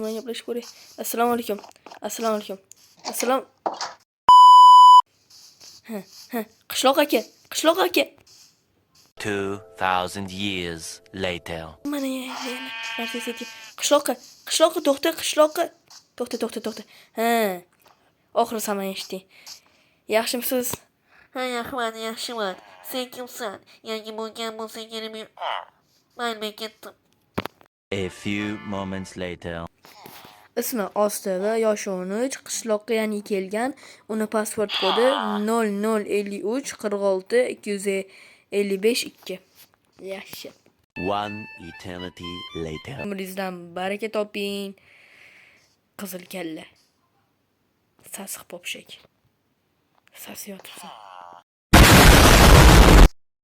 bilan gaplashib ko'ray. Assalomu alaykum. Assalomu alaykum. Assalom. Qishloq aka. Qishloq aka. 2000 years later. Mana yana narsasiga. Qishloqqa to'xta, qishloqqa. To'xta. Oxiri samon eshitding. Yaxshimisiz? Ha, yaxshiman. Sen kimsan? Yangi bo'lgan bo'lsa kelib yur. Mayli, ketdim. A few moments later. Ismi Ostova, yoshi 13, qishloqqa yangi kelgan. Uni pasport kodi 0053 46 255 2. Yaxshi. One eternity later. Umringizdan baraka toping. Qizil kalla. Sasiq popshak. Sasiyotibsan.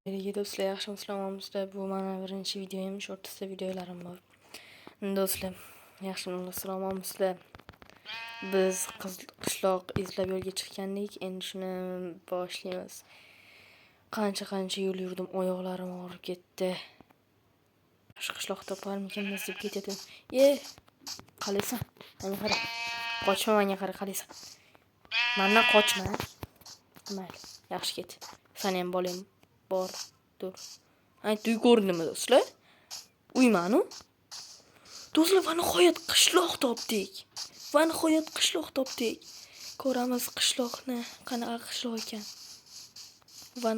Merhaba do'stlar, yaxshimisizlar? Bu mana birinchi videoyim, shortista videolarim bor. Do'stlar, yaxshimisizlar? Biz qishloq izlab yo'lga chiqqandik. Endi shuni boshlaymiz. Qancha yo'l yurdim, oyoqlarim og'rib ketdi. Shu qishloq toparmikanmiz deb ketadim. Qalaysan? Menga qara. Qochma, menga qara, qalaysan? Mendan qochma. Mayli, yaxshi ket. Sen ham bolam bor, dur. Uy ko'rindimi do'stlar? Uymanu. Do'stlar, va nihoyat qishloq topdik. Ko'ramiz qishloqni, qanaqa qishloq ekan. Va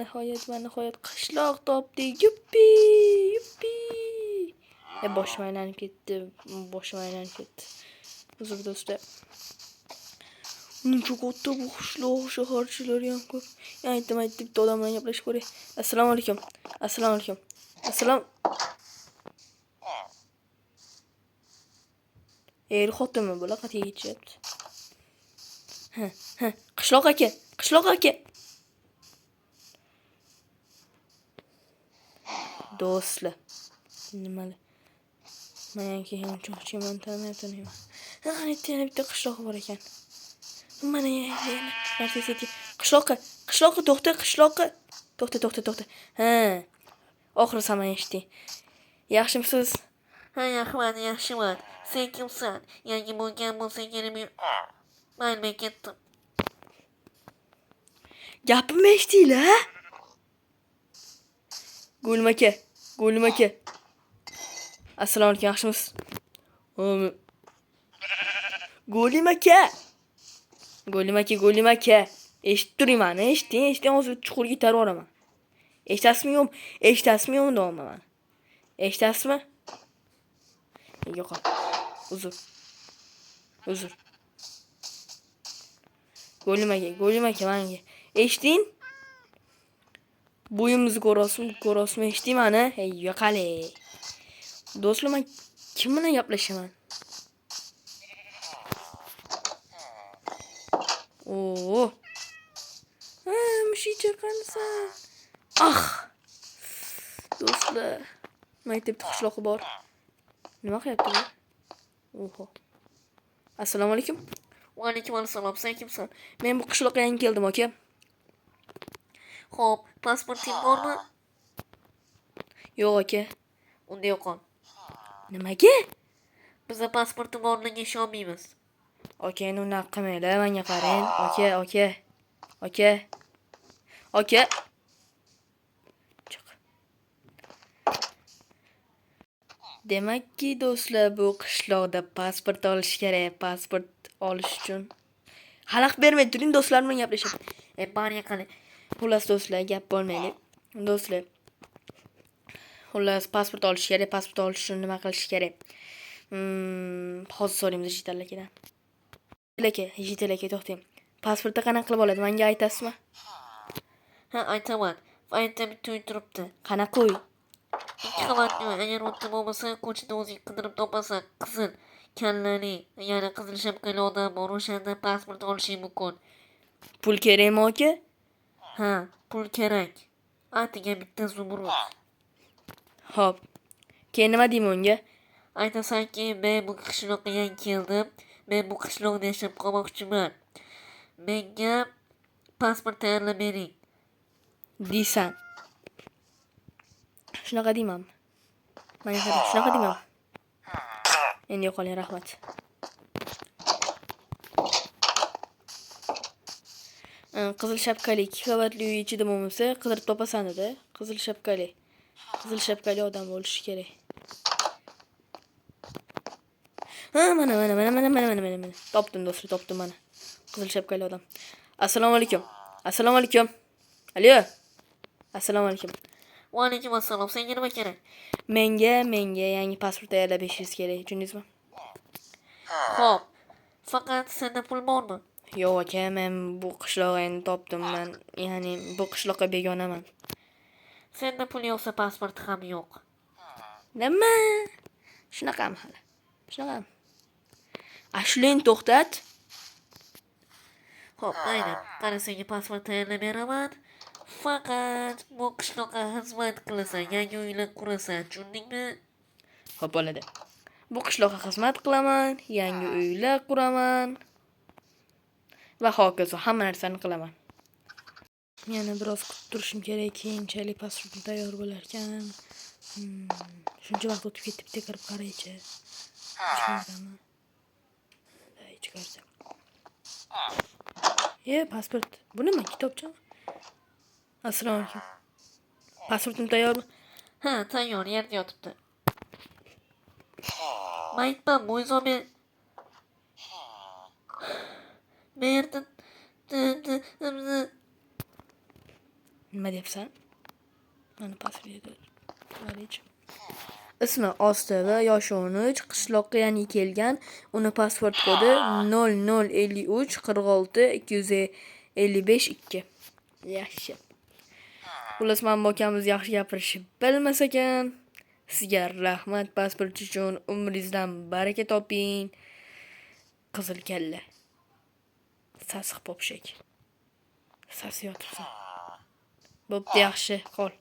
nihoyat qishloq topdik. Yuppi. Boshim aylanib ketdi. Uzr do'stlar. Uncha katta bu qishloq, shaharchilar ham ko'p. Aytdim, bitta odam bilan gaplashib ko'ray. Assalomu alaykum. Assalom. Xotinmi bular qatiga ketyapti. Qishloq aka. Do'stlar, nimalar? Men keyin cho'qchiman, taniyman. Yana bitta qishloq bor ekan. Mana yana narsasiga. Qishloqqa to'xta, qishloqqa. To'xta. Oxiri samon eshitding. Yaxshimisiz? Ha, yaxshiman. Sen kimsan? Yangi bo'lgan bo'lsa kelib yur. Mayli, ketdim. Gapimni eshitdinglar? Go'lim aka. Assalomu alaykum, yaxshimisiz? Go'lim aka. Eshitib turman, eshiting, hozir chuqurga itarib yuboraman. Eshitasizmi yo'qmi deyapman. Eshitasizmi? Yo'q. Uzr. Go'lim aka, menga. Eshiting? Bo'yimizni ko'rasizmi? Eshiting mani? Yo'qale. Do'stlar, men kim bilan gaplashaman? Mushicha qanasan? Do'stlar, maktabda qishloqi bor. Nima qilyapti bu? Assalomu alaykum. Va alaykum assalom. Sen kimsan? Men bu qishloqqa yangi keldim, aka. Xo'p, pasporting bormi? Yo'q, aka. Unda yo'qol. Nimaga? Bizda pasporti borligiga ishonmaymiz. Aka, endi unaqa qilmanglar, menga qarang. Aka. Chiq. Demakki, do'stlar, bu qishloqda pasport olish kerak. Pasport olish uchun xalaqit bermay turing, do'stlar bilan gaplashib. Bari qani. Xullas do'stlar, gap bo'lmaydi. Do'stlar, xullas pasport olish kerak. Pasport olish uchun nima qilish kerak? Hozir so'raymiz Jital akadan. Jital aka, to'xtang. Pasportda qanaqa qilib oladi? Menga aytasizmi? Ha, aytaman. Faytda bitta uy turibdi. Qanaqa uy? 2 qavatli. Agar o'ta bo'lmasa, ko'chada o'zing qidirib topasan. Qizil kallali, yana qizil shapkali odam bor. O'shanda pasport olishing mumkin. Pul kerakmi aka? Ha, pul kerak. Atiga bitta zumrud. Xo'p. Keyin nima deyman unga? Aytasanki, men bu qishloqqa yangi keldim. Men bu qishloqda yashab qolmoqchiman. Menga pasport tayyorlab bering. Deysan. Shunaqa deyman. Mana qara, shunaqa deyman. Endi yo'qoling, rahmat. Qizil shapkali 2 qavatli uy ichida bo'lmasa, qidirib topasan edi. Qizil shapkali odam bo'lishi kerak. Ha, mana. Topdim do'stlar, topdim mana. Qizil shapkali odam. Assalomu alaykum. Alo. Assalomu alaykum. Va alaykum assalom. Senga nima kerak? Menga yangi pasport tayyorlab berishingiz kerak, tushundingizmi? Xo'p. Faqat senda pul bormi? Yo'q aka, men bu qishloqqa endi topdim men. Ya'ni bu qishloqqa begonaman. Senda pul yo'qsa pasporti ham yo'q. Nima? Shunaqami hali? Shunaqami? Ashling to'xtat. Xo'p, mayli. Qani senga pasport tayyorlab beraman. Faqat bu qishloqqa xizmat qilasan, yangi uylar qurasan, tushundingmi? Xo'p bo'ladi. Bu qishloqqa xizmat qilaman, yangi uylar quraman va hokazo hamma narsani qilaman. Yana biroz kutib turishim kerak, keyinchalik pasportim tayyor bo'lar ekan. Shuncha vaqt o'tib ketdi, bitta kirib qaraychi. Chiqardimi? Day, chiqarsa. Pasport. Bu nima? Kitobcha? Assalomu alaykum. Pasportim tayyormi? Ha, tayyor, yerda yotibdi. Maytdan mo'yzobe. Berdi. Nima deyapsan? Mana pasportga qaraychi. Ismi Osta va yoshi 13, qishloqqa yangi kelgan. Uni pasport kodi 0053 46 255 2. Yaxshi. Xullas, men akamiz yaxshi gapirishni bilmas ekan. Sizga rahmat pasport uchun. Umringizdan baraka toping. Qizil kalla. Sasiq popshak. Sasi yotibsan. Bo'pti, yaxshi, qol.